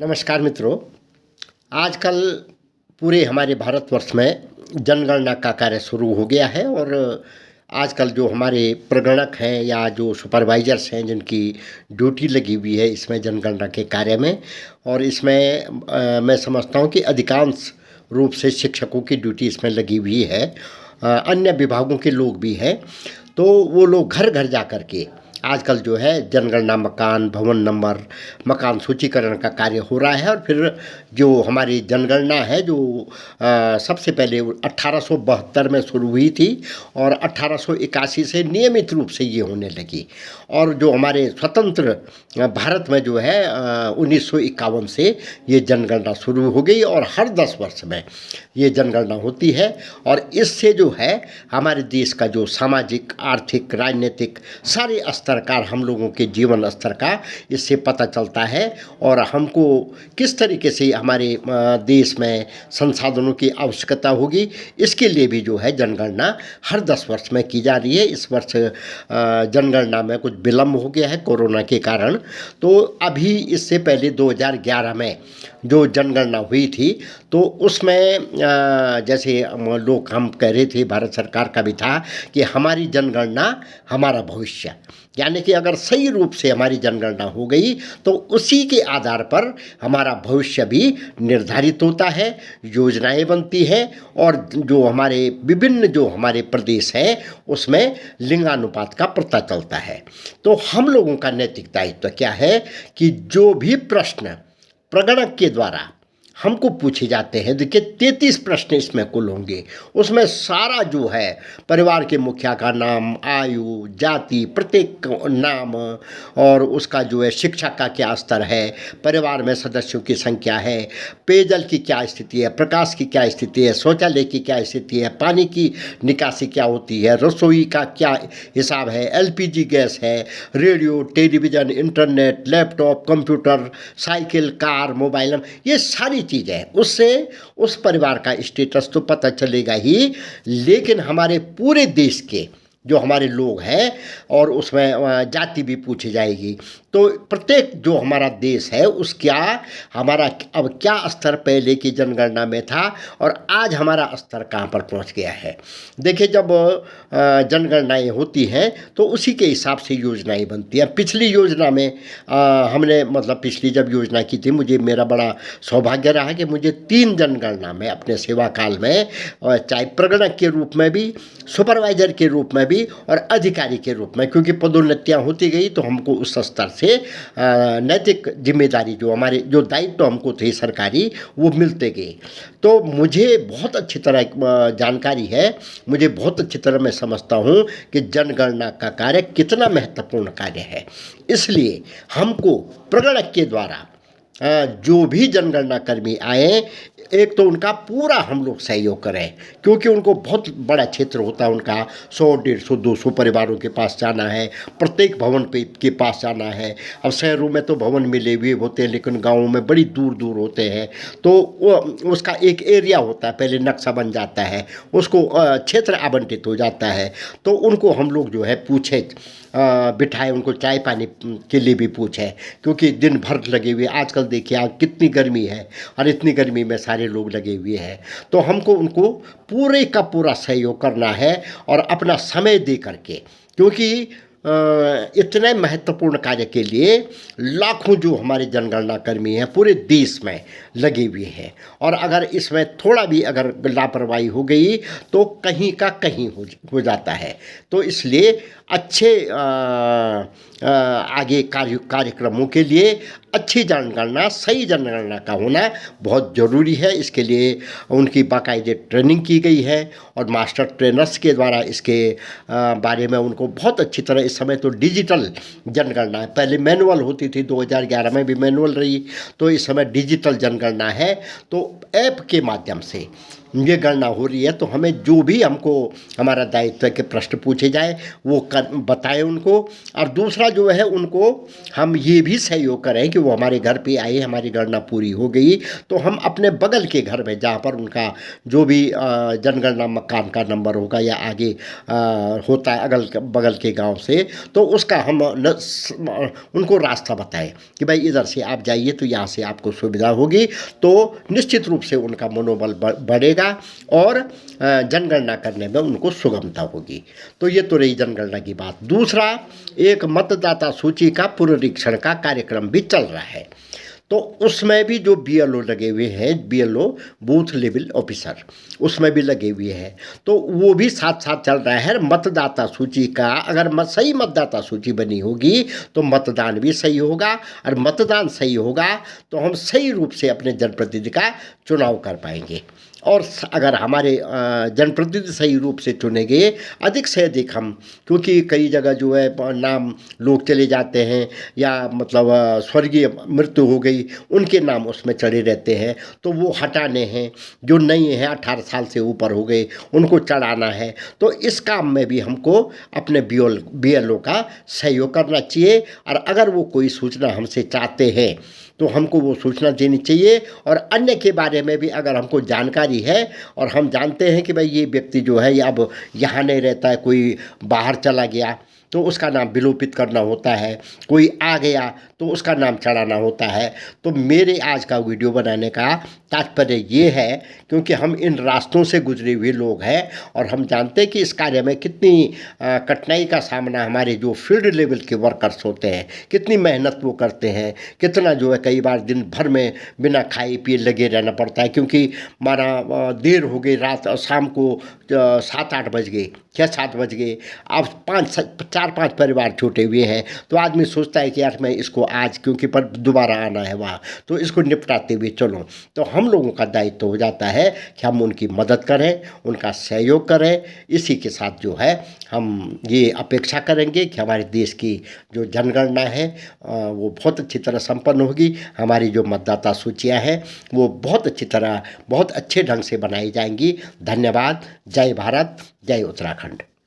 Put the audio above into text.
नमस्कार मित्रों। आजकल पूरे हमारे भारतवर्ष में जनगणना का कार्य शुरू हो गया है और आजकल जो हमारे प्रगणक हैं या जो सुपरवाइजर्स हैं जिनकी ड्यूटी लगी हुई है इसमें जनगणना के कार्य में, और इसमें मैं समझता हूँ कि अधिकांश रूप से शिक्षकों की ड्यूटी इसमें लगी हुई है। अन्य विभागों के लोग भी हैं, तो वो लोग घर घर जा कर के आजकल जो है जनगणना मकान, भवन नंबर, मकान सूचीकरण का कार्य हो रहा है। और फिर जो हमारी जनगणना है जो सबसे पहले 1872 में शुरू हुई थी और 1881 से नियमित रूप से ये होने लगी। और जो हमारे स्वतंत्र भारत में जो है 1951 से ये जनगणना शुरू हो गई और हर 10 वर्ष में ये जनगणना होती है। और इससे जो है हमारे देश का जो सामाजिक, आर्थिक, राजनीतिक सारे स्तर का, हम लोगों के जीवन स्तर का इससे पता चलता है और हमको किस तरीके से हमारे देश में संसाधनों की आवश्यकता होगी, इसके लिए भी जो है जनगणना हर 10 वर्ष में की जा रही है। इस वर्ष जनगणना में कुछ विलम्ब हो गया है कोरोना के कारण। तो अभी इससे पहले 2011 में जो जनगणना हुई थी तो उसमें जैसे लोग हम कह रहे थे, भारत सरकार का भी था कि हमारी जनगणना हमारा भविष्य, यानी कि अगर सही रूप से हमारी जनगणना हो गई तो उसी के आधार पर हमारा भविष्य भी निर्धारित होता है, योजनाएं बनती हैं और जो हमारे विभिन्न जो हमारे प्रदेश हैं उसमें लिंगानुपात का पता चलता है। तो हम लोगों का नैतिक दायित्व क्या है कि जो भी प्रश्न प्रगणक के द्वारा हमको पूछे जाते हैं, देखिए 33 प्रश्न इसमें कुल होंगे, उसमें सारा जो है परिवार के मुखिया का नाम, आयु, जाति, प्रत्येक नाम और उसका जो है शिक्षा का क्या स्तर है, परिवार में सदस्यों की संख्या है, पेयजल की क्या स्थिति है, प्रकाश की क्या स्थिति है, शौचालय की क्या स्थिति है, पानी की निकासी क्या होती है, रसोई का क्या हिसाब है, एलपीजी गैस है, radio, television, internet, laptop, computer, cycle, car, mobile, ये सारी चीज़ है। उससे उस परिवार का स्टेटस तो पता चलेगा ही, लेकिन हमारे पूरे देश के जो हमारे लोग हैं और उसमें जाति भी पूछी जाएगी। तो प्रत्येक जो हमारा देश है उसका हमारा अब क्या स्तर पहले की जनगणना में था और आज हमारा स्तर कहाँ पर पहुँच गया है। देखिए, जब जनगणनाएँ होती हैं तो उसी के हिसाब से योजनाएं बनती हैं। पिछली योजना में हमने मतलब पिछली जब योजना की थी, मुझे मेरा बड़ा सौभाग्य रहा कि मुझे 3 जनगणना में अपने सेवा काल में, चाहे प्रगणक के रूप में भी, सुपरवाइजर के रूप में भी और अधिकारी के रूप में, क्योंकि पदोन्नतियां होती गई तो हमको उस स्तर से नैतिक जिम्मेदारी जो हमारे जो दायित्व हमको थे सरकारी वो मिलते गए। तो मुझे बहुत अच्छी तरह जानकारी है, मुझे बहुत अच्छी तरह मैं समझता हूँ कि जनगणना का कार्य कितना महत्वपूर्ण कार्य है। इसलिए हमको प्रगणक के द्वारा जो भी जनगणना कर्मी आए, एक तो उनका पूरा हम लोग सहयोग करें, क्योंकि उनको बहुत बड़ा क्षेत्र होता है, उनका 100, 150, 200 परिवारों के पास जाना है, प्रत्येक भवन के पास जाना है। अब शहरों में तो भवन मिले हुए होते हैं लेकिन गाँवों में बड़ी दूर दूर होते हैं, तो उसका एक एरिया होता है, पहले नक्शा बन जाता है, उसको क्षेत्र आवंटित हो जाता है। तो उनको हम लोग जो है पूछे बिठाए, उनको चाय पानी के लिए भी पूछे, क्योंकि दिन भर लगे हुए, आजकल देखिए आज कितनी गर्मी है और इतनी गर्मी में सारे लोग लगे हुए हैं। तो हमको उनको पूरे का पूरा सहयोग करना है और अपना समय दे करके, क्योंकि इतने महत्वपूर्ण कार्य के लिए लाखों जो हमारे जनगणना कर्मी हैं पूरे देश में लगे हुए हैं, और अगर इसमें थोड़ा भी अगर लापरवाही हो गई तो कहीं का कहीं हो जाता है। तो इसलिए अच्छे आगे कार्यक्रमों के लिए अच्छी जनगणना, सही जनगणना का होना बहुत ज़रूरी है। इसके लिए उनकी बाकायदे ट्रेनिंग की गई है और मास्टर ट्रेनर्स के द्वारा इसके बारे में उनको बहुत अच्छी तरह, इस समय तो डिजिटल जनगणना है, पहले मैनुअल होती थी, 2011 में भी मैनुअल रही, तो इस समय डिजिटल जनगणना है। तो ऐप के माध्यम से ये गणना हो रही है तो हमें जो भी हमको हमारा दायित्व है कि प्रश्न पूछे जाए वो बताएं उनको। और दूसरा जो है उनको हम ये भी सहयोग करें कि वो हमारे घर पे आए, हमारी गणना पूरी हो गई तो हम अपने बगल के घर में जहाँ पर उनका जो भी जनगणना मकान का नंबर होगा या आगे होता है अगल बगल के गांव से, तो उसका हम उनको रास्ता बताएं कि भाई इधर से आप जाइए तो यहाँ से आपको सुविधा होगी। तो निश्चित रूप से उनका मनोबल बढ़ेगा और जनगणना करने में उनको सुगमता होगी। तो ये तो रही जनगणना की बात। दूसरा, एक मतदाता सूची का पुनरीक्षण का कार्यक्रम भी चल रहा है, तो उसमें भी जो BLO लगे हुए हैं, BLO बूथ लेवल ऑफिसर, उसमें भी लगे हुए हैं, तो वो भी साथ साथ चल रहा है। मतदाता सूची का अगर सही मतदाता सूची बनी होगी तो मतदान भी सही होगा, और मतदान सही होगा तो हम सही रूप से अपने जनप्रतिनिधि का चुनाव कर पाएंगे। और अगर हमारे जनप्रतिनिधि सही रूप से चुनेंगे अधिक से अधिक हम, क्योंकि कई जगह जो है नाम लोग चले जाते हैं या मतलब स्वर्गीय मृत्यु हो गई, उनके नाम उसमें चढ़े रहते हैं, तो वो हटाने हैं। जो नए हैं 18 साल से ऊपर हो गए उनको चढ़ाना है। तो इस काम में भी हमको अपने BLO का सहयोग करना चाहिए। और अगर वो कोई सूचना हमसे चाहते हैं तो हमको वो सूचना देनी चाहिए। और अन्य के बारे में भी अगर हमको जानकारी है और हम जानते हैं कि भाई ये व्यक्ति जो है ये अब यहाँ नहीं रहता है, कोई बाहर चला गया तो उसका नाम विलोपित करना होता है, कोई आ गया तो उसका नाम चढ़ाना होता है। तो मेरे आज का वीडियो बनाने का तात्पर्य ये है क्योंकि हम इन रास्तों से गुजरे हुए लोग हैं और हम जानते हैं कि इस कार्य में कितनी कठिनाई का सामना हमारे जो फील्ड लेवल के वर्कर्स होते हैं, कितनी मेहनत वो करते हैं, कितना जो है कई बार दिन भर में बिना खाए पिए लगे रहना पड़ता है, क्योंकि हमारा देर हो गई, रात शाम को 7-8 बज गए, 6-7 बज गए, अब 4-5 परिवार छूटे हुए हैं, तो आदमी सोचता है कि यार मैं इसको आज क्योंकि पर दोबारा आना है वहाँ, तो इसको निपटाते हुए चलो। तो हम लोगों का दायित्व हो जाता है कि हम उनकी मदद करें, उनका सहयोग करें। इसी के साथ जो है हम ये अपेक्षा करेंगे कि हमारे देश की जो जनगणना है वो बहुत अच्छी तरह संपन्न होगी। हमारी जो मतदाता सूचियाँ हैं वो बहुत अच्छी तरह, बहुत अच्छे ढंग से बनाई जाएंगी। धन्यवाद। जय भारत, जय उत्तराखंड।